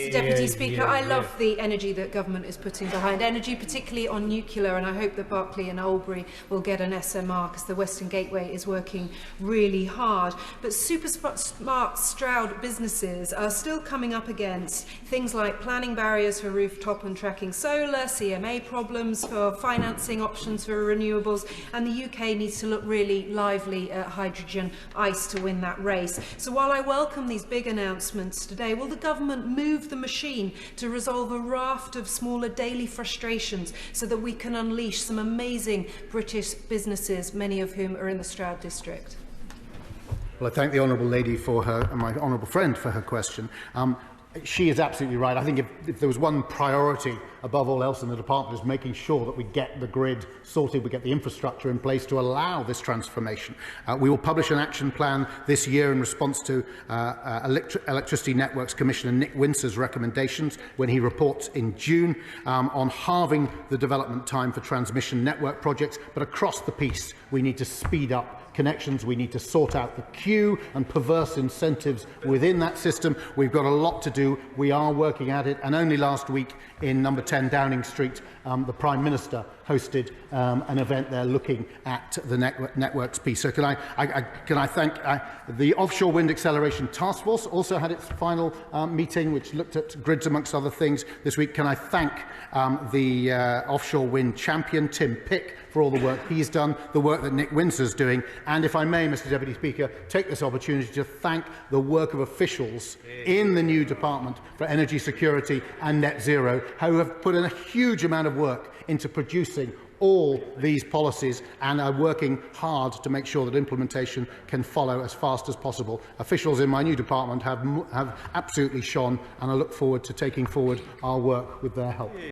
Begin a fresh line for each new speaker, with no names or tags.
Mr Deputy Speaker, I love the energy that government is putting behind energy, particularly on nuclear, and I hope that Berkeley and Albury will get an SMR because the Western Gateway is working really hard. But super smart Stroud businesses are still coming up against things like planning barriers for rooftop and tracking solar, CMA problems for financing options for renewables, and the UK needs to look really lively at hydrogen ICE to win that race. So while I welcome these big announcements today, will the government move the machine to resolve a raft of smaller daily frustrations so that we can unleash some amazing British businesses, many of whom are in the Stroud district?
Well, I thank the honourable lady for her, and my honourable friend for her question. She is absolutely right. I think if there was one priority above all else in the department, is making sure that we get the grid sorted, we get the infrastructure in place to allow this transformation. We will publish an action plan this year in response to Electricity Networks Commissioner Nick Winser's recommendations when he reports in June on halving the development time for transmission network projects. But across the piece, we need to speed up connections. We need to sort out the queue and perverse incentives within that system. We've got a lot to do. We are working at it. And only last week in number 10 Downing Street, the Prime Minister hosted an event there looking at the networks piece. So can I thank the Offshore Wind Acceleration Task Force also had its final meeting, which looked at grids amongst other things this week. Can I thank the offshore wind champion, Tim Pick, for all the work he's done, the work that Nick Winser's doing, and if I may, Mr Deputy Speaker, take this opportunity to thank the work of officials in the new Department for Energy Security and Net Zero, who have put in a huge amount of work into producing all these policies and are working hard to make sure that implementation can follow as fast as possible. Officials in my new department have absolutely shone, and I look forward to taking forward our work with their help.